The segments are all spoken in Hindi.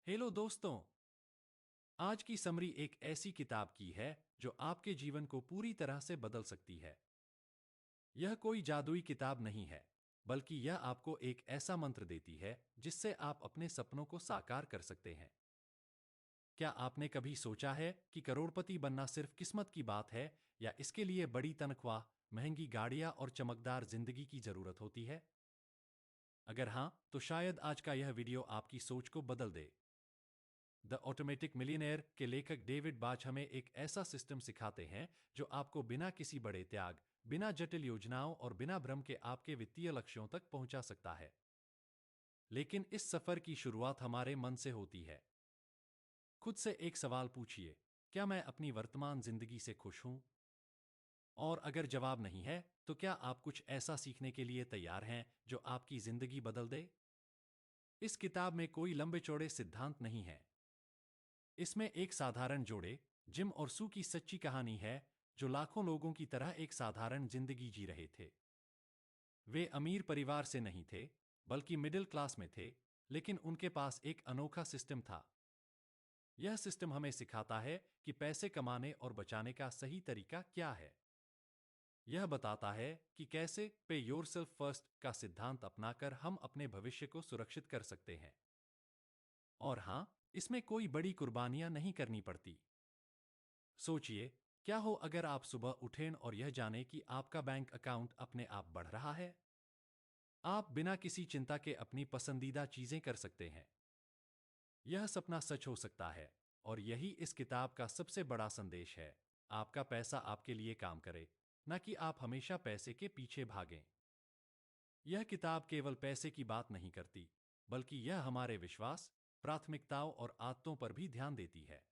हेलो दोस्तों। आज की समरी एक ऐसी किताब की है जो आपके जीवन को पूरी तरह से बदल सकती है। यह कोई जादुई किताब नहीं है, बल्कि यह आपको एक ऐसा मंत्र देती है जिससे आप अपने सपनों को साकार कर सकते हैं। क्या आपने कभी सोचा है कि करोड़पति बनना सिर्फ किस्मत की बात है, या इसके लिए बड़ी तनख्वाह, महंगी गाड़ियां और चमकदार जिंदगी की जरूरत होती है? अगर हां, तो शायद आज का यह वीडियो आपकी सोच को बदल दे। द ऑटोमेटिक मिलियनेयर के लेखक डेविड बाच हमें एक ऐसा सिस्टम सिखाते हैं जो आपको बिना किसी बड़े त्याग, बिना जटिल योजनाओं और बिना भ्रम के आपके वित्तीय लक्ष्यों तक पहुंचा सकता है। लेकिन इस सफर की शुरुआत हमारे मन से होती है। खुद से एक सवाल पूछिए, क्या मैं अपनी वर्तमान जिंदगी से खुश हूं? और अगर जवाब नहीं है, तो क्या आप कुछ ऐसा सीखने के लिए तैयार हैं जो आपकी जिंदगी बदल दे? इस किताब में कोई लंबे चौड़े सिद्धांत नहीं है। इसमें एक साधारण जोड़े, जिम और सू की सच्ची कहानी है, जो लाखों लोगों की तरह एक साधारण जिंदगी जी रहे थे। वे अमीर परिवार से नहीं थे, बल्कि मिडिल क्लास में थे, लेकिन उनके पास एक अनोखा सिस्टम था। यह सिस्टम हमें सिखाता है कि पैसे कमाने और बचाने का सही तरीका क्या है। यह बताता है कि कैसे पे योरसेल्फ फर्स्ट का सिद्धांत अपनाकर हम अपने भविष्य को सुरक्षित कर सकते हैं। और हां, इसमें कोई बड़ी कुर्बानियां नहीं करनी पड़ती। सोचिए, क्या हो अगर आप सुबह उठें और यह जाने कि आपका बैंक अकाउंट अपने आप बढ़ रहा है। आप बिना किसी चिंता के अपनी पसंदीदा चीजें कर सकते हैं। यह सपना सच हो सकता है, और यही इस किताब का सबसे बड़ा संदेश है। आपका पैसा आपके लिए काम करे, न कि आप हमेशा पैसे के पीछे भागें। यह किताब केवल पैसे की बात नहीं करती, बल्कि यह हमारे विश्वास, प्राथमिकताओं और आदतों पर भी ध्यान देती है।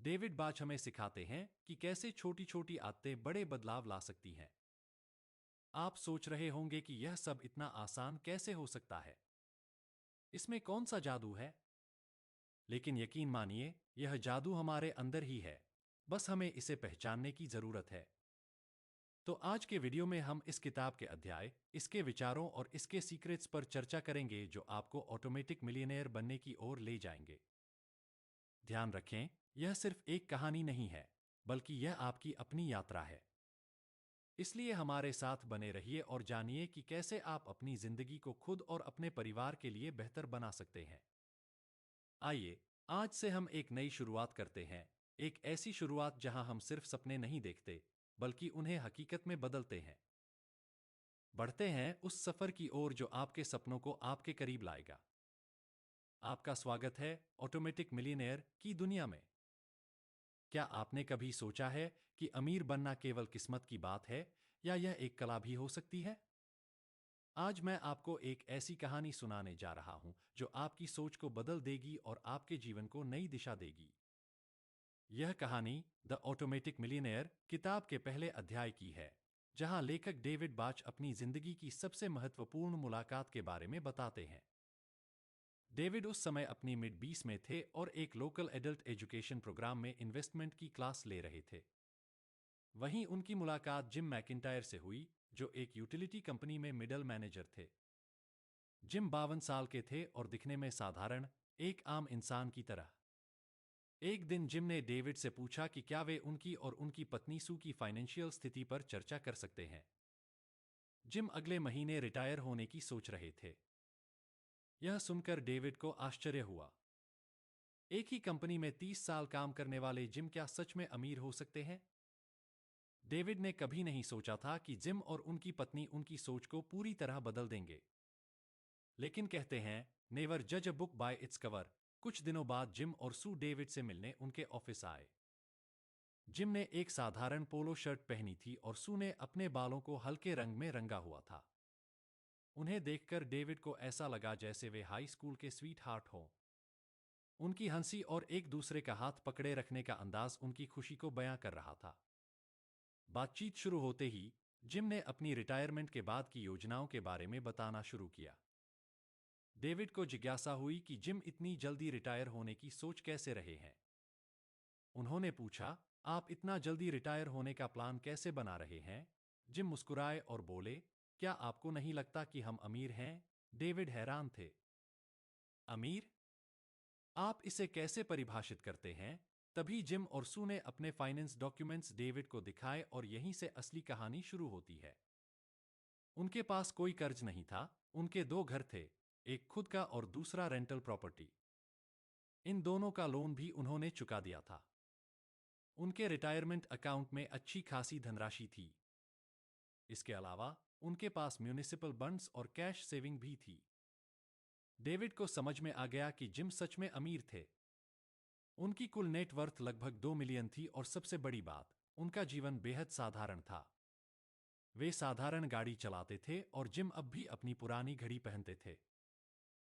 डेविड बाच हमें सिखाते हैं कि कैसे छोटी छोटी आदतें बड़े बदलाव ला सकती हैं। आप सोच रहे होंगे कि यह सब इतना आसान कैसे हो सकता है? इसमें कौन सा जादू है? लेकिन यकीन मानिए, यह जादू हमारे अंदर ही है। बस हमें इसे पहचानने की जरूरत है। तो आज के वीडियो में हम इस किताब के अध्याय, इसके विचारों और इसके सीक्रेट्स पर चर्चा करेंगे जो आपको ऑटोमेटिक मिलियनेयर बनने की ओर ले जाएंगे। ध्यान रखें, यह सिर्फ एक कहानी नहीं है, बल्कि यह आपकी अपनी यात्रा है। इसलिए हमारे साथ बने रहिए और जानिए कि कैसे आप अपनी जिंदगी को खुद और अपने परिवार के लिए बेहतर बना सकते हैं। आइए, आज से हम एक नई शुरुआत करते हैं। एक ऐसी शुरुआत जहां हम सिर्फ सपने नहीं देखते, बल्कि उन्हें हकीकत में बदलते हैं। बढ़ते हैं उस सफर की ओर जो आपके सपनों को आपके करीब लाएगा। आपका स्वागत है ऑटोमेटिक मिलियनेयर की दुनिया में। क्या आपने कभी सोचा है कि अमीर बनना केवल किस्मत की बात है, या यह एक कला भी हो सकती है? आज मैं आपको एक ऐसी कहानी सुनाने जा रहा हूं जो आपकी सोच को बदल देगी और आपके जीवन को नई दिशा देगी। यह कहानी द ऑटोमेटिक मिलियनेयर किताब के पहले अध्याय की है, जहां लेखक डेविड बाच अपनी जिंदगी की सबसे महत्वपूर्ण मुलाकात के बारे में बताते हैं। डेविड उस समय अपनी मिड 20 में थे और एक लोकल एडल्ट एजुकेशन प्रोग्राम में इन्वेस्टमेंट की क्लास ले रहे थे। वहीं उनकी मुलाकात जिम मैकिंटायर से हुई, जो एक यूटिलिटी कंपनी में मिडल मैनेजर थे। जिम 52 साल के थे और दिखने में साधारण, एक आम इंसान की तरह। एक दिन जिम ने डेविड से पूछा कि क्या वे उनकी और उनकी पत्नी सू की फाइनेंशियल स्थिति पर चर्चा कर सकते हैं। जिम अगले महीने रिटायर होने की सोच रहे थे। यह सुनकर डेविड को आश्चर्य हुआ। एक ही कंपनी में 30 साल काम करने वाले जिम क्या सच में अमीर हो सकते हैं? डेविड ने कभी नहीं सोचा था कि जिम और उनकी पत्नी उनकी सोच को पूरी तरह बदल देंगे। लेकिन कहते हैं, नेवर जज a book by its cover. कुछ दिनों बाद जिम और सू डेविड से मिलने उनके ऑफिस आए। जिम ने एक साधारण पोलो शर्ट पहनी थी और सू ने अपने बालों को हल्के रंग में रंगा हुआ था। उन्हें देखकर डेविड को ऐसा लगा जैसे वे हाई स्कूल के स्वीट हार्ट हों। उनकी हंसी और एक दूसरे का हाथ पकड़े रखने का अंदाज उनकी खुशी को बयां कर रहा था। बातचीत शुरू होते ही जिम ने अपनी रिटायरमेंट के बाद की योजनाओं के बारे में बताना शुरू किया। डेविड को जिज्ञासा हुई कि जिम इतनी जल्दी रिटायर होने की सोच कैसे रहे हैं। उन्होंने पूछा, आप इतना जल्दी रिटायर होने का प्लान कैसे बना रहे हैं? जिम मुस्कुराए और बोले, क्या आपको नहीं लगता कि हम अमीर हैं? डेविड हैरान थे। अमीर? आप इसे कैसे परिभाषित करते हैं? तभी जिम और सू ने अपने फाइनेंस डॉक्यूमेंट्स डेविड को दिखाए और यहीं से असली कहानी शुरू होती है। उनके पास कोई कर्ज नहीं था, उनके दो घर थे, एक खुद का और दूसरा रेंटल प्रॉपर्टी। इन दोनों का लोन भी उन्होंने चुका दिया था। उनके रिटायरमेंट अकाउंट में अच्छी खासी धनराशि थी। इसके अलावा उनके पास म्यूनिसिपल बॉन्ड्स और कैश सेविंग भी थी। डेविड को समझ में आ गया कि जिम सच में अमीर थे। उनकी कुल नेटवर्थ लगभग 2 मिलियन थी और सबसे बड़ी बात, उनका जीवन बेहद साधारण था। वे साधारण गाड़ी चलाते थे और जिम अब भी अपनी पुरानी घड़ी पहनते थे।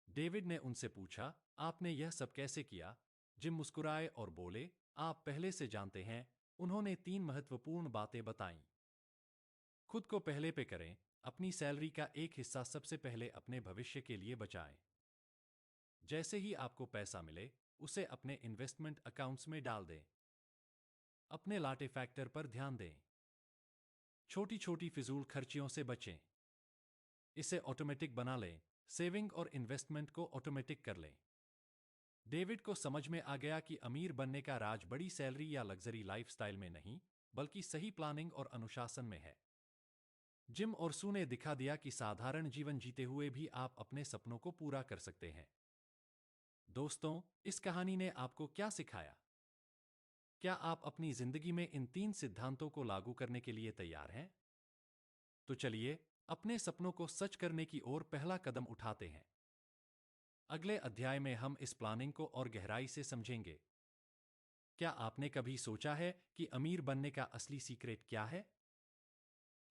डेविड ने उनसे पूछा, आपने यह सब कैसे किया? जिम मुस्कुराए और बोले, आप पहले से जानते हैं। उन्होंने 3 महत्वपूर्ण बातें बताईं। खुद को पहले पे करें, अपनी सैलरी का एक हिस्सा सबसे पहले अपने भविष्य के लिए बचाएं। जैसे ही आपको पैसा मिले, उसे अपने इन्वेस्टमेंट अकाउंट्स में डाल दें। अपने लाटे फैक्टर पर ध्यान दें। छोटी छोटी फिजूल खर्चियों से बचें। इसे ऑटोमेटिक बना लें, सेविंग और इन्वेस्टमेंट को ऑटोमेटिक कर लें। डेविड को समझ में आ गया कि अमीर बनने का राज बड़ी सैलरी या लग्जरी लाइफस्टाइल में नहीं, बल्कि सही प्लानिंग और अनुशासन में है। जिम और सू ने दिखा दिया कि साधारण जीवन जीते हुए भी आप अपने सपनों को पूरा कर सकते हैं। दोस्तों, इस कहानी ने आपको क्या सिखाया? क्या आप अपनी जिंदगी में इन 3 सिद्धांतों को लागू करने के लिए तैयार हैं? तो चलिए, अपने सपनों को सच करने की ओर पहला कदम उठाते हैं। अगले अध्याय में हम इस प्लानिंग को और गहराई से समझेंगे। क्या आपने कभी सोचा है कि अमीर बनने का असली सीक्रेट क्या है?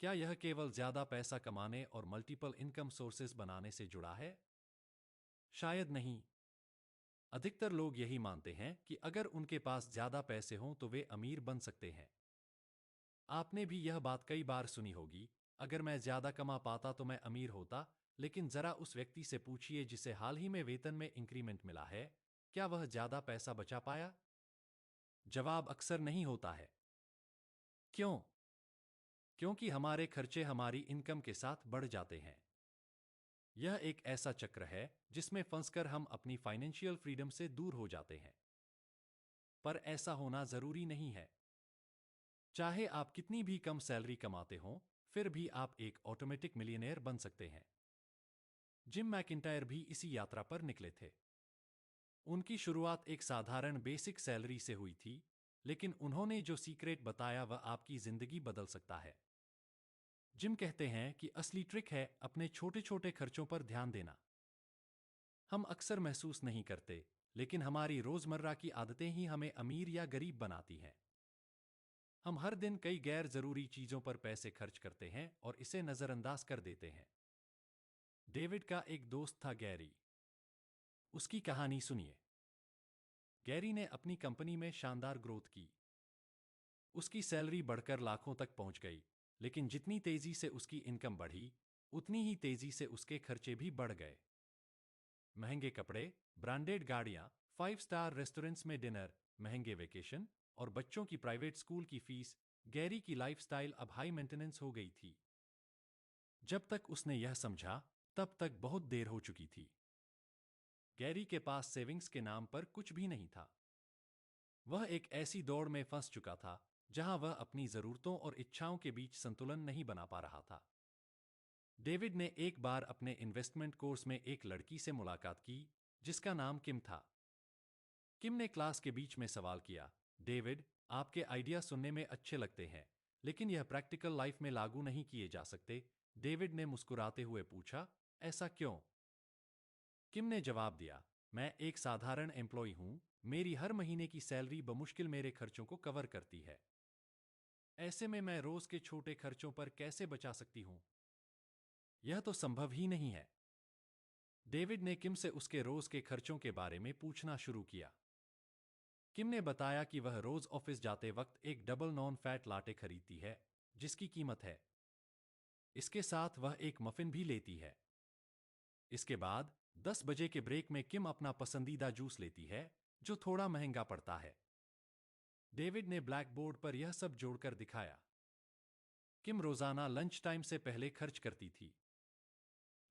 क्या यह केवल ज्यादा पैसा कमाने और मल्टीपल इनकम सोर्सेज बनाने से जुड़ा है? शायद नहीं। अधिकतर लोग यही मानते हैं कि अगर उनके पास ज्यादा पैसे हों तो वे अमीर बन सकते हैं। आपने भी यह बात कई बार सुनी होगी, अगर मैं ज्यादा कमा पाता तो मैं अमीर होता। लेकिन जरा उस व्यक्ति से पूछिए जिसे हाल ही में वेतन में इंक्रीमेंट मिला है, क्या वह ज्यादा पैसा बचा पाया? जवाब अक्सर नहीं होता है। क्यों? क्योंकि हमारे खर्चे हमारी इनकम के साथ बढ़ जाते हैं। यह एक ऐसा चक्र है जिसमें फंसकर हम अपनी फाइनेंशियल फ्रीडम से दूर हो जाते हैं। पर ऐसा होना जरूरी नहीं है। चाहे आप कितनी भी कम सैलरी कमाते हों, फिर भी आप एक ऑटोमेटिक मिलियनेयर बन सकते हैं। जिम मैकिंटायर भी इसी यात्रा पर निकले थे। उनकी शुरुआत एक साधारण बेसिक सैलरी से हुई थी, लेकिन उन्होंने जो सीक्रेट बताया वह आपकी जिंदगी बदल सकता है। जिम कहते हैं कि असली ट्रिक है अपने छोटे छोटे खर्चों पर ध्यान देना। हम अक्सर महसूस नहीं करते, लेकिन हमारी रोजमर्रा की आदतें ही हमें अमीर या गरीब बनाती हैं। हम हर दिन कई गैर जरूरी चीजों पर पैसे खर्च करते हैं और इसे नजरअंदाज कर देते हैं। डेविड का एक दोस्त था गैरी। उसकी कहानी सुनिए। गैरी ने अपनी कंपनी में शानदार ग्रोथ की। उसकी सैलरी बढ़कर लाखों तक पहुंच गई, लेकिन जितनी तेजी से उसकी इनकम बढ़ी, उतनी ही तेजी से उसके खर्चे भी बढ़ गए। महंगे कपड़े, ब्रांडेड गाड़ियां, 5 स्टार रेस्टोरेंट्स में डिनर, महंगे वेकेशन और बच्चों की प्राइवेट स्कूल की फीस। गैरी की लाइफस्टाइल अब हाई मेंटेनेंस हो गई थी। जब तक उसने यह समझा, तब तक बहुत देर हो चुकी थी। गैरी के पास सेविंग्स के नाम पर कुछ भी नहीं था। वह एक ऐसी दौड़ में फंस चुका था जहां वह अपनी जरूरतों और इच्छाओं के बीच संतुलन नहीं बना पा रहा था। डेविड ने एक बार अपने इन्वेस्टमेंट कोर्स में एक लड़की से मुलाकात की जिसका नाम किम था। किम ने क्लास के बीच में सवाल किया, डेविड, आपके आइडिया सुनने में अच्छे लगते हैं, लेकिन यह प्रैक्टिकल लाइफ में लागू नहीं किए जा सकते। डेविड ने मुस्कुराते हुए पूछा, ऐसा क्यों? किम ने जवाब दिया, मैं एक साधारण एम्प्लॉय हूं, मेरी हर महीने की सैलरी बमुश्किल मेरे खर्चों को कवर करती है। ऐसे में मैं रोज के छोटे खर्चों पर कैसे बचा सकती हूं? यह तो संभव ही नहीं है। डेविड ने किम से उसके रोज के खर्चों के बारे में पूछना शुरू किया। किम ने बताया कि वह रोज ऑफिस जाते वक्त एक डबल नॉन फैट लाटे खरीदती है, जिसकी कीमत है। इसके साथ वह एक मफिन भी लेती है। इसके बाद 10 बजे के ब्रेक में किम अपना पसंदीदा जूस लेती है, जो थोड़ा महंगा पड़ता है। डेविड ने ब्लैक बोर्ड पर यह सब जोड़कर दिखाया। किम रोजाना लंच टाइम से पहले खर्च करती थी।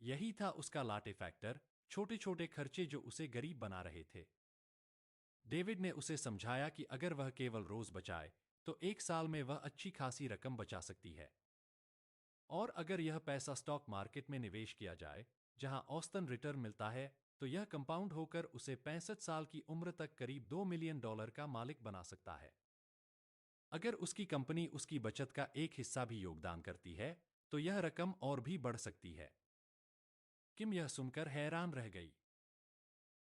यही था उसका लाटे फैक्टर, छोटे छोटे खर्चे जो उसे गरीब बना रहे थे। डेविड ने उसे समझाया कि अगर वह केवल रोज बचाए तो एक साल में वह अच्छी खासी रकम बचा सकती है। और अगर यह पैसा स्टॉक मार्केट में निवेश किया जाए जहां औसतन रिटर्न मिलता है तो यह कंपाउंड होकर उसे 65 साल की उम्र तक करीब $2 मिलियन का मालिक बना सकता है। अगर उसकी कंपनी उसकी बचत का एक हिस्सा भी योगदान करती है तो यह रकम और भी बढ़ सकती है। किम यह सुनकर हैरान रह गई।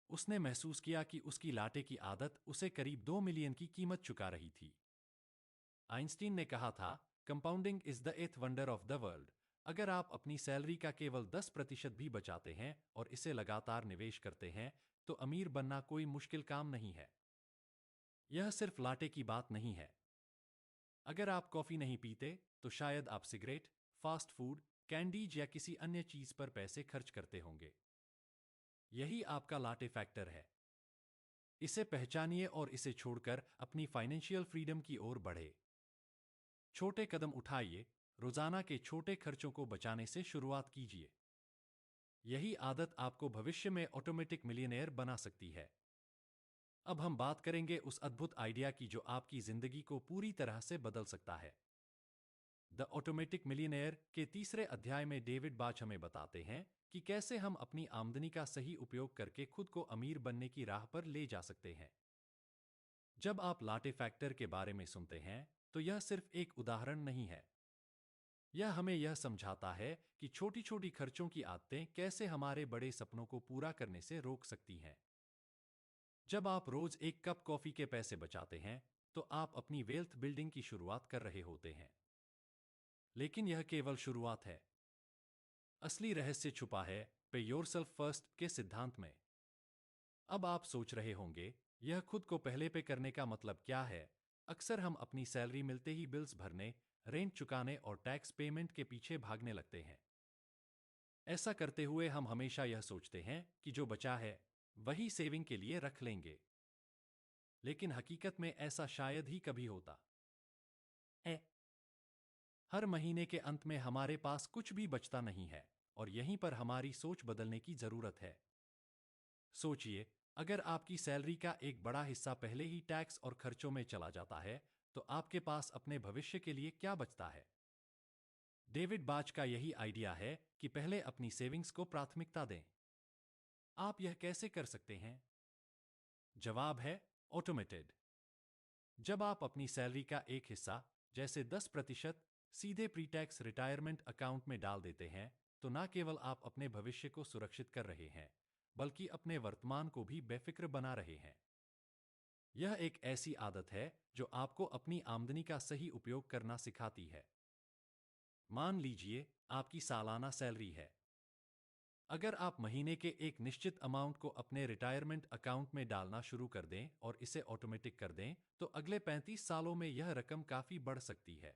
उसने महसूस किया कि उसकी लाटे की आदत उसे करीब 2 मिलियन की कीमत चुका रही थी। आइंस्टीन ने कहा था, compounding is the eighth wonder of the world. अगर आप अपनी सैलरी का केवल 10% भी बचाते हैं और इसे लगातार निवेश करते हैं तो अमीर बनना कोई मुश्किल काम नहीं है। यह सिर्फ लाटे की बात नहीं है। अगर आप कॉफी नहीं पीते तो शायद आप सिगरेट, फास्ट फूड, कैंडीज या किसी अन्य चीज पर पैसे खर्च करते होंगे। यही आपका लाटे फैक्टर है। इसे पहचानिए और इसे छोड़कर अपनी फाइनेंशियल फ्रीडम की ओर बढ़े। छोटे कदम उठाइए, रोजाना के छोटे खर्चों को बचाने से शुरुआत कीजिए। यही आदत आपको भविष्य में ऑटोमेटिक मिलियनेयर बना सकती है। अब हम बात करेंगे उस अद्भुत आइडिया की जो आपकी जिंदगी को पूरी तरह से बदल सकता है। द ऑटोमेटिक मिलियनेयर के तीसरे अध्याय में डेविड बाच हमें बताते हैं कि कैसे हम अपनी आमदनी का सही उपयोग करके खुद को अमीर बनने की राह पर ले जा सकते हैं। जब आप लाटे फैक्टर के बारे में सुनते हैं तो यह सिर्फ एक उदाहरण नहीं है। यह हमें यह समझाता है कि छोटी छोटी खर्चों की आदतें कैसे हमारे बड़े सपनों को पूरा करने से रोक सकती हैं। जब आप रोज एक कप कॉफी के पैसे बचाते हैं तो आप अपनी वेल्थ बिल्डिंग की शुरुआत कर रहे होते हैं। लेकिन यह केवल शुरुआत है। असली रहस्य छुपा है पे योरसेल्फ फर्स्ट के सिद्धांत में। अब आप सोच रहे होंगे, यह खुद को पहले पे करने का मतलब क्या है? अक्सर हम अपनी सैलरी मिलते ही बिल्स भरने, रेंट चुकाने और टैक्स पेमेंट के पीछे भागने लगते हैं। ऐसा करते हुए हम हमेशा यह सोचते हैं कि जो बचा है वही सेविंग के लिए रख लेंगे। लेकिन हकीकत में ऐसा शायद ही कभी होता है। हर महीने के अंत में हमारे पास कुछ भी बचता नहीं है और यहीं पर हमारी सोच बदलने की जरूरत है। सोचिए, अगर आपकी सैलरी का एक बड़ा हिस्सा पहले ही टैक्स और खर्चों में चला जाता है तो आपके पास अपने भविष्य के लिए क्या बचता है? डेविड बाच का यही आइडिया है कि पहले अपनी सेविंग्स को प्राथमिकता दें। आप यह कैसे कर सकते हैं? जवाब है ऑटोमेटेड। जब आप अपनी सैलरी का एक हिस्सा, जैसे 10%, सीधे प्री टैक्स रिटायरमेंट अकाउंट में डाल देते हैं तो न केवल आप अपने भविष्य को सुरक्षित कर रहे हैं बल्कि अपने वर्तमान को भी बेफिक्र बना रहे हैं। यह एक ऐसी आदत है जो आपको अपनी आमदनी का सही उपयोग करना सिखाती है। मान लीजिए आपकी सालाना सैलरी है। अगर आप महीने के एक निश्चित अमाउंट को अपने रिटायरमेंट अकाउंट में डालना शुरू कर दें और इसे ऑटोमेटिक कर दें तो अगले 35 सालों में यह रकम काफी बढ़ सकती है।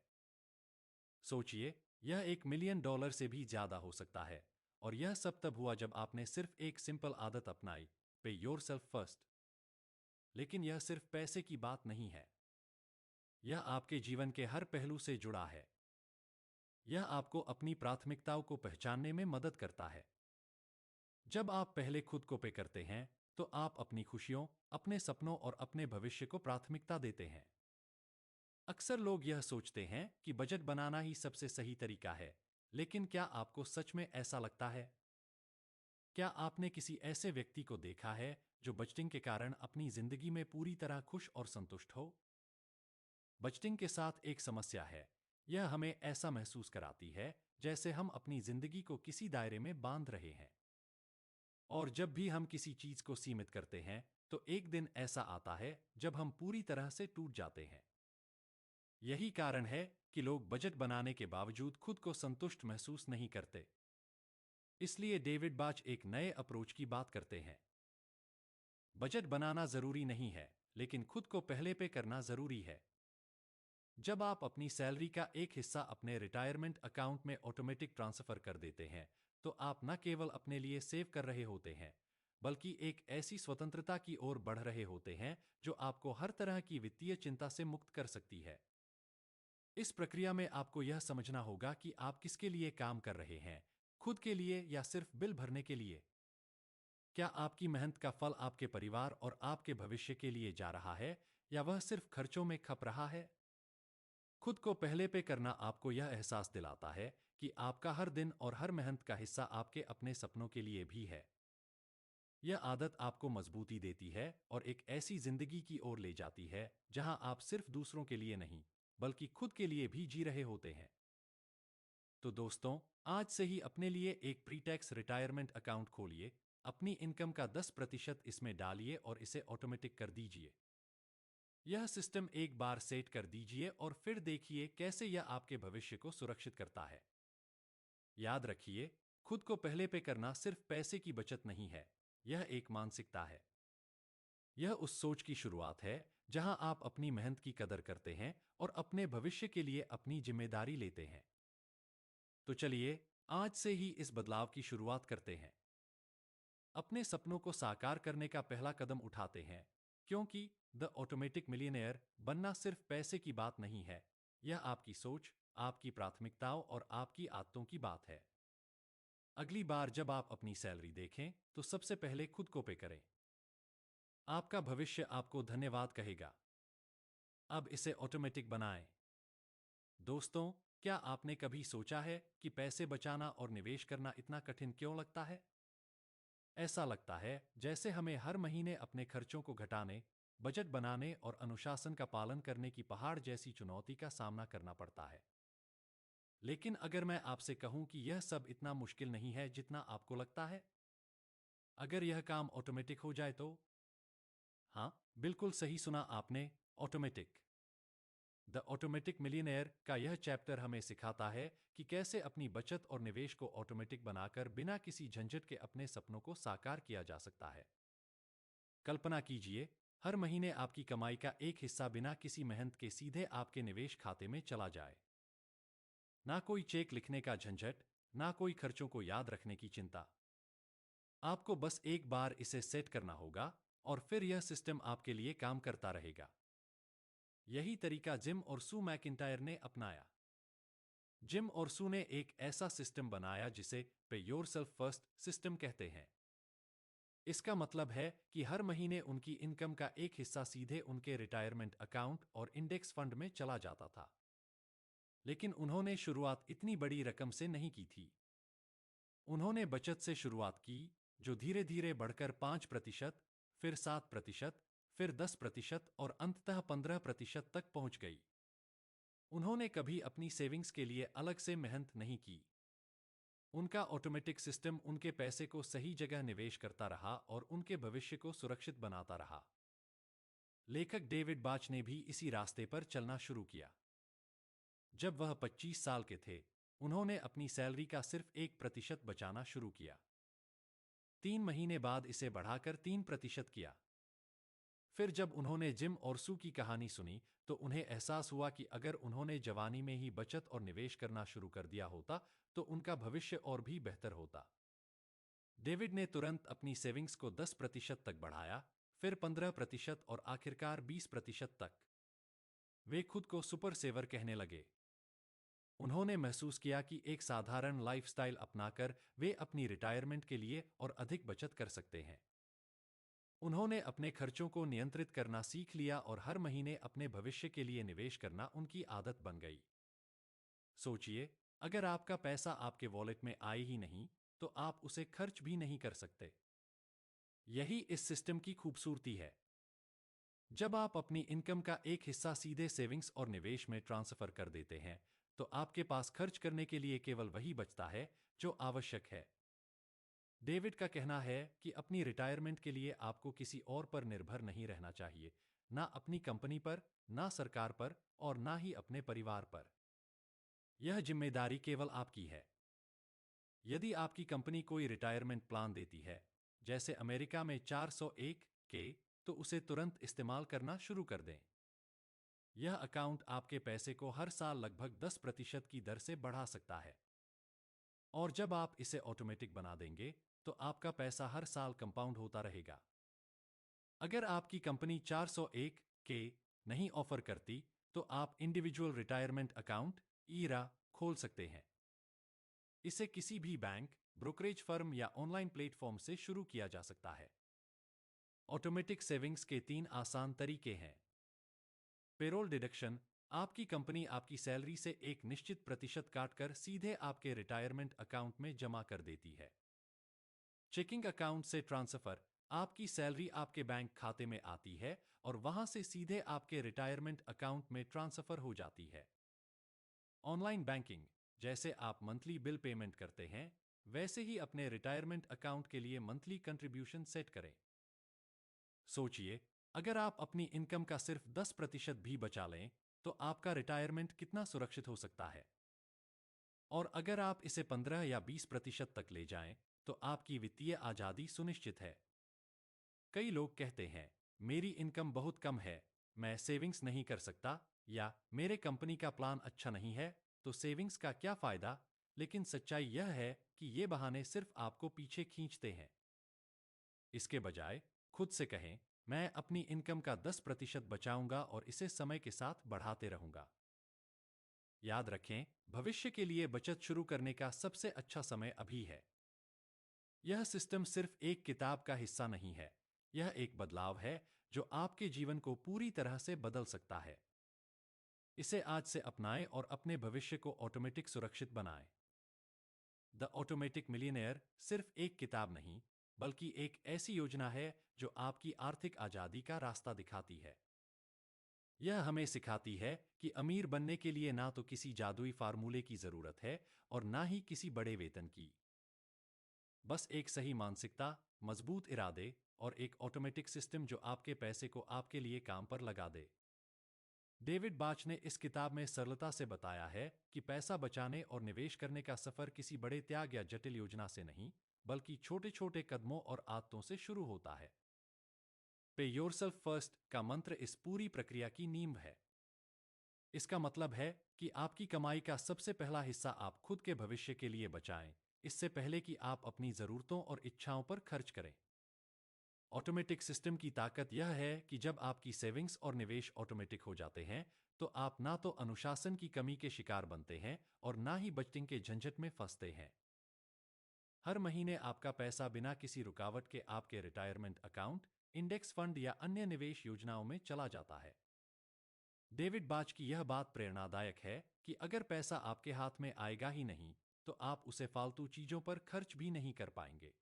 सोचिए, यह $1 मिलियन से भी ज्यादा हो सकता है। और यह सब तब हुआ जब आपने सिर्फ एक सिंपल आदत अपनाई, पे योरसेल्फ फर्स्ट। लेकिन यह सिर्फ पैसे की बात नहीं है। यह आपके जीवन के हर पहलू से जुड़ा है। यह आपको अपनी प्राथमिकताओं को पहचानने में मदद करता है। जब आप पहले खुद को पे करते हैं तो आप अपनी खुशियों, अपने सपनों और अपने भविष्य को प्राथमिकता देते हैं। अक्सर लोग यह सोचते हैं कि बजट बनाना ही सबसे सही तरीका है, लेकिन क्या आपको सच में ऐसा लगता है? क्या आपने किसी ऐसे व्यक्ति को देखा है जो बजटिंग के कारण अपनी जिंदगी में पूरी तरह खुश और संतुष्ट हो? बजटिंग के साथ एक समस्या है। यह हमें ऐसा महसूस कराती है जैसे हम अपनी जिंदगी को किसी दायरे में बांध रहे हैं। और जब भी हम किसी चीज को सीमित करते हैं तो एक दिन ऐसा आता है जब हम पूरी तरह से टूट जाते हैं। यही कारण है कि लोग बजट बनाने के बावजूद खुद को संतुष्ट महसूस नहीं करते। इसलिए डेविड बाच एक नए अप्रोच की बात करते हैं। बजट बनाना जरूरी नहीं है, लेकिन खुद को पहले पे करना जरूरी है। जब आप अपनी सैलरी का एक हिस्सा अपने रिटायरमेंट अकाउंट में ऑटोमेटिक ट्रांसफर कर देते हैं तो आप न केवल अपने लिए सेव कर रहे होते हैं बल्कि एक ऐसी स्वतंत्रता की ओर बढ़ रहे होते हैं जो आपको हर तरह की वित्तीय चिंता से मुक्त कर सकती है। इस प्रक्रिया में आपको यह समझना होगा कि आप किसके लिए काम कर रहे हैं, खुद के लिए या सिर्फ बिल भरने के लिए। क्या आपकी मेहनत का फल आपके परिवार और आपके भविष्य के लिए जा रहा है, या वह सिर्फ खर्चों में खप रहा है? खुद को पहले पे करना आपको यह एहसास दिलाता है कि आपका हर दिन और हर मेहनत का हिस्सा आपके अपने सपनों के लिए भी है। यह आदत आपको मजबूती देती है और एक ऐसी जिंदगी की ओर ले जाती है जहां आप सिर्फ दूसरों के लिए नहीं, बल्कि खुद के लिए भी जी रहे होते हैं। तो दोस्तों, आज से ही अपने लिए एक प्री टैक्स रिटायरमेंट अकाउंट खोलिए, अपनी इनकम का 10% इसमें डालिए और इसे ऑटोमेटिक कर दीजिए। यह सिस्टम एक बार सेट कर दीजिए और फिर देखिए कैसे यह आपके भविष्य को सुरक्षित करता है। याद रखिए, खुद को पहले पे करना सिर्फ पैसे की बचत नहीं है, यह एक मानसिकता है। यह उस सोच की शुरुआत है जहां आप अपनी मेहनत की कदर करते हैं और अपने भविष्य के लिए अपनी जिम्मेदारी लेते हैं। तो चलिए, आज से ही इस बदलाव की शुरुआत करते हैं। अपने सपनों को साकार करने का पहला कदम उठाते हैं, क्योंकि द ऑटोमेटिक मिलियनेयर बनना सिर्फ पैसे की बात नहीं है, यह आपकी सोच, आपकी प्राथमिकताओं और आपकी आदतों की बात है। अगली बार जब आप अपनी सैलरी देखें, तो सबसे पहले खुद को पे करें। आपका भविष्य आपको धन्यवाद कहेगा। अब इसे ऑटोमेटिक बनाएं। दोस्तों, क्या आपने कभी सोचा है कि पैसे बचाना और निवेश करना इतना कठिन क्यों लगता है? ऐसा लगता है जैसे हमें हर महीने अपने खर्चों को घटाने, बजट बनाने और अनुशासन का पालन करने की पहाड़ जैसी चुनौती का सामना करना पड़ता है। लेकिन अगर मैं आपसे कहूं कि यह सब इतना मुश्किल नहीं है जितना आपको लगता है, अगर यह काम ऑटोमेटिक हो जाए तो? हाँ, बिल्कुल सही सुना आपने, ऑटोमेटिक। द ऑटोमेटिक मिलियनेयर का यह चैप्टर हमें सिखाता है कि कैसे अपनी बचत और निवेश को ऑटोमेटिक बनाकर बिना किसी झंझट के अपने सपनों को साकार किया जा सकता है। कल्पना कीजिए, हर महीने आपकी कमाई का एक हिस्सा बिना किसी मेहनत के सीधे आपके निवेश खाते में चला जाए। ना कोई चेक लिखने का झंझट, ना कोई खर्चों को याद रखने की चिंता। आपको बस एक बार इसे सेट करना होगा और फिर यह सिस्टम आपके लिए काम करता रहेगा। यही तरीका जिम और सू मैकिंटायर ने अपनाया। जिम और सू ने एक ऐसा सिस्टम बनाया जिसे पे योरसेल्फ फर्स्ट सिस्टम कहते हैं। इसका मतलब है कि हर महीने उनकी इनकम का एक हिस्सा सीधे उनके रिटायरमेंट अकाउंट और इंडेक्स फंड में चला जाता था। लेकिन उन्होंने शुरुआत इतनी बड़ी रकम से नहीं की थी। उन्होंने बचत से शुरुआत की, जो धीरे धीरे बढ़कर 5%, फिर 7%, फिर 10% और अंततः 15% तक पहुंच गई। उन्होंने कभी अपनी सेविंग्स के लिए अलग से मेहनत नहीं की। उनका ऑटोमेटिक सिस्टम उनके पैसे को सही जगह निवेश करता रहा और उनके भविष्य को सुरक्षित बनाता रहा। लेखक डेविड बाच ने भी इसी रास्ते पर चलना शुरू किया। जब वह 25 साल के थे, उन्होंने अपनी सैलरी का सिर्फ 1% बचाना शुरू किया। 3 महीने बाद इसे बढ़ाकर 3% किया। फिर जब उन्होंने जिम और सू की कहानी सुनी, तो उन्हें एहसास हुआ कि अगर उन्होंने जवानी में ही बचत और निवेश करना शुरू कर दिया होता, तो उनका भविष्य और भी बेहतर होता। डेविड ने तुरंत अपनी सेविंग्स को 10% तक बढ़ाया, फिर 15% और आखिरकार 20% तक। वे खुद को सुपर सेवर कहने लगे। उन्होंने महसूस किया कि एक साधारण लाइफस्टाइल अपनाकर वे अपनी रिटायरमेंट के लिए और अधिक बचत कर सकते हैं। उन्होंने अपने खर्चों को नियंत्रित करना सीख लिया और हर महीने अपने भविष्य के लिए निवेश करना उनकी आदत बन गई। सोचिए, अगर आपका पैसा आपके वॉलेट में आए ही नहीं, तो आप उसे खर्च भी नहीं कर सकते। यही इस सिस्टम की खूबसूरती है। जब आप अपनी इनकम का एक हिस्सा सीधे सेविंग्स और निवेश में ट्रांसफर कर देते हैं, तो आपके पास खर्च करने के लिए केवल वही बचता है जो आवश्यक है। डेविड का कहना है कि अपनी रिटायरमेंट के लिए आपको किसी और पर निर्भर नहीं रहना चाहिए, ना अपनी कंपनी पर, ना सरकार पर और ना ही अपने परिवार पर। यह जिम्मेदारी केवल आपकी है। यदि आपकी कंपनी कोई रिटायरमेंट प्लान देती है, जैसे अमेरिका में 401 के, तो उसे तुरंत इस्तेमाल करना शुरू कर दें। यह अकाउंट आपके पैसे को हर साल लगभग 10% की दर से बढ़ा सकता है। और जब आप इसे ऑटोमेटिक बना देंगे, तो आपका पैसा हर साल कंपाउंड होता रहेगा। अगर आपकी कंपनी 401 के नहीं ऑफर करती, तो आप इंडिविजुअल रिटायरमेंट अकाउंट ईरा खोल सकते हैं। इसे किसी भी बैंक, ब्रोकरेज फर्म या ऑनलाइन प्लेटफॉर्म से शुरू किया जा सकता है। ऑटोमेटिक सेविंग्स के 3 आसान तरीके हैं। पेरोल डिडक्शन, आपकी कंपनी आपकी सैलरी से एक निश्चित प्रतिशत काटकर सीधे आपके रिटायरमेंट अकाउंट में जमा कर देती है। चेकिंग अकाउंट से ट्रांसफर, आपकी सैलरी आपके बैंक खाते में आती है और वहां से सीधे आपके रिटायरमेंट अकाउंट में ट्रांसफर हो जाती है। ऑनलाइन बैंकिंग, जैसे आप मंथली बिल पेमेंट करते हैं, वैसे ही अपने रिटायरमेंट अकाउंट के लिए मंथली कंट्रीब्यूशन सेट करें। सोचिए, अगर आप अपनी इनकम का सिर्फ 10% भी बचा लें, तो आपका रिटायरमेंट कितना सुरक्षित हो सकता है। और अगर आप इसे 15 या 20% तक ले जाएं, तो आपकी वित्तीय आजादी सुनिश्चित है। कई लोग कहते हैं, मेरी इनकम बहुत कम है, मैं सेविंग्स नहीं कर सकता, या मेरे कंपनी का प्लान अच्छा नहीं है, तो सेविंग्स का क्या फायदा। लेकिन सच्चाई यह है कि ये बहाने सिर्फ आपको पीछे खींचते हैं। इसके बजाय खुद से कहें, मैं अपनी इनकम का 10% बचाऊंगा और इसे समय के साथ बढ़ाते रहूंगा। याद रखें, भविष्य के लिए बचत शुरू करने का सबसे अच्छा समय अभी है। यह सिस्टम सिर्फ एक किताब का हिस्सा नहीं है, यह एक बदलाव है जो आपके जीवन को पूरी तरह से बदल सकता है। इसे आज से अपनाएं और अपने भविष्य को ऑटोमेटिक सुरक्षित बनाएं। द ऑटोमेटिक मिलियनेयर सिर्फ एक किताब नहीं, बल्कि एक ऐसी योजना है जो आपकी आर्थिक आजादी का रास्ता दिखाती है। यह हमें सिखाती है कि अमीर बनने के लिए ना तो किसी जादुई फार्मूले की जरूरत है और ना ही किसी बड़े वेतन की। बस एक सही मानसिकता, मजबूत इरादे और एक ऑटोमेटिक सिस्टम जो आपके पैसे को आपके लिए काम पर लगा दे। डेविड बाच ने इस किताब में सरलता से बताया है कि पैसा बचाने और निवेश करने का सफर किसी बड़े त्याग या जटिल योजना से नहीं, बल्कि छोटे छोटे कदमों और आदतों से शुरू होता है। पे योरसेल्फ फर्स्ट का मंत्र इस पूरी प्रक्रिया की नींव है। इसका मतलब है कि आपकी कमाई का सबसे पहला हिस्सा आप खुद के भविष्य के लिए बचाएं, इससे पहले कि आप अपनी जरूरतों और इच्छाओं पर खर्च करें। ऑटोमेटिक सिस्टम की ताकत यह है कि जब आपकी सेविंग्स और निवेश ऑटोमेटिक हो जाते हैं, तो आप ना तो अनुशासन की कमी के शिकार बनते हैं और ना ही बजटिंग के झंझट में फंसते हैं। हर महीने आपका पैसा बिना किसी रुकावट के आपके रिटायरमेंट अकाउंट, इंडेक्स फंड या अन्य निवेश योजनाओं में चला जाता है। डेविड बाच की यह बात प्रेरणादायक है कि अगर पैसा आपके हाथ में आएगा ही नहीं, तो आप उसे फालतू चीजों पर खर्च भी नहीं कर पाएंगे।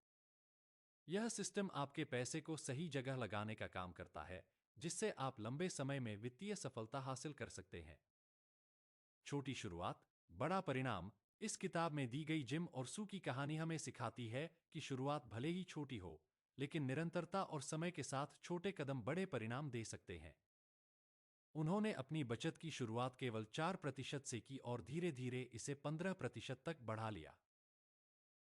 यह सिस्टम आपके पैसे को सही जगह लगाने का काम करता है, जिससे आप लंबे समय में वित्तीय सफलता हासिल कर सकते हैं। छोटी शुरुआत, बड़ा परिणाम। इस किताब में दी गई जिम और सू की कहानी हमें सिखाती है कि शुरुआत भले ही छोटी हो, लेकिन निरंतरता और समय के साथ छोटे कदम बड़े परिणाम दे सकते हैं। उन्होंने अपनी बचत की शुरुआत केवल 4% से की और धीरे धीरे इसे 15% तक बढ़ा लिया।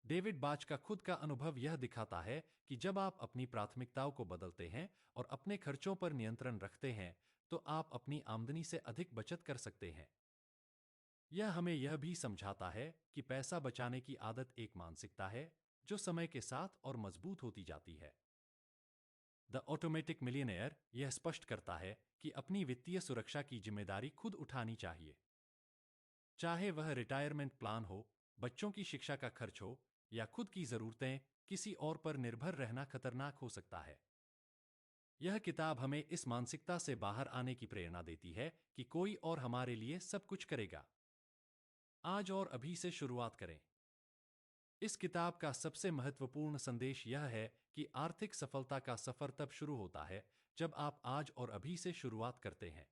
डेविड बाच का खुद का अनुभव यह दिखाता है कि जब आप अपनी प्राथमिकताओं को बदलते हैं और अपने खर्चों पर नियंत्रण रखते हैं, तो आप अपनी आमदनी से अधिक बचत कर सकते हैं। यह हमें यह भी समझाता है कि पैसा बचाने की आदत एक मानसिकता है जो समय के साथ और मजबूत होती जाती है। द ऑटोमेटिक मिलियनेयर यह स्पष्ट करता है कि अपनी वित्तीय सुरक्षा की जिम्मेदारी खुद उठानी चाहिए। चाहे वह रिटायरमेंट प्लान हो, बच्चों की शिक्षा का खर्च हो, या खुद की जरूरतें, किसी और पर निर्भर रहना खतरनाक हो सकता है। यह किताब हमें इस मानसिकता से बाहर आने की प्रेरणा देती है कि कोई और हमारे लिए सब कुछ करेगा। आज और अभी से शुरुआत करें। इस किताब का सबसे महत्वपूर्ण संदेश यह है कि आर्थिक सफलता का सफर तब शुरू होता है जब आप आज और अभी से शुरुआत करते हैं।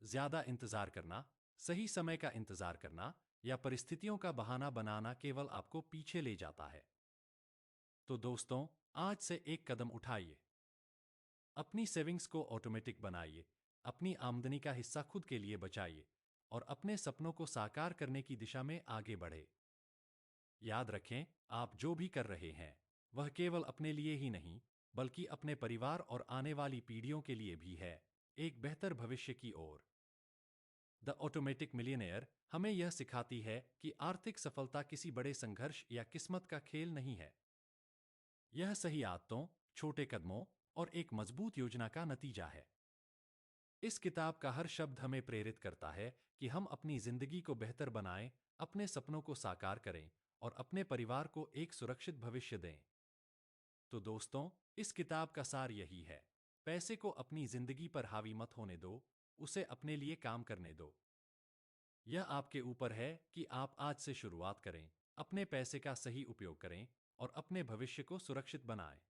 ज्यादा इंतजार करना, सही समय का इंतजार करना या परिस्थितियों का बहाना बनाना केवल आपको पीछे ले जाता है। तो दोस्तों, आज से एक कदम उठाइए। अपनी सेविंग्स को ऑटोमेटिक बनाइए, अपनी आमदनी का हिस्सा खुद के लिए बचाइए और अपने सपनों को साकार करने की दिशा में आगे बढ़े। याद रखें, आप जो भी कर रहे हैं, वह केवल अपने लिए ही नहीं, बल्कि अपने परिवार और आने वाली पीढ़ियों के लिए भी है, एक बेहतर भविष्य की ओर। द ऑटोमेटिक मिलियनेयर हमें यह सिखाती है कि आर्थिक सफलता किसी बड़े संघर्ष या किस्मत का खेल नहीं है। यह सही आदतों, छोटे कदमों और एक मजबूत योजना का नतीजा है। इस किताब का हर शब्द हमें प्रेरित करता है कि हम अपनी जिंदगी को बेहतर बनाएं, अपने सपनों को साकार करें और अपने परिवार को एक सुरक्षित भविष्य दें। तो दोस्तों, इस किताब का सार यही है। पैसे को अपनी जिंदगी पर हावी मत होने दो, उसे अपने लिए काम करने दो। यह आपके ऊपर है कि आप आज से शुरुआत करें, अपने पैसे का सही उपयोग करें और अपने भविष्य को सुरक्षित बनाएं।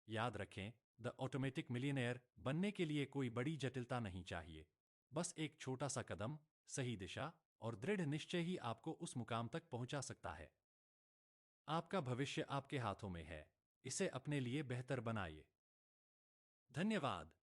याद रखें, द ऑटोमेटिक मिलियनेयर बनने के लिए कोई बड़ी जटिलता नहीं चाहिए। बस एक छोटा सा कदम, सही दिशा और दृढ़ निश्चय ही आपको उस मुकाम तक पहुंचा सकता है। आपका भविष्य आपके हाथों में है। इसे अपने लिए बेहतर बनाइए। धन्यवाद।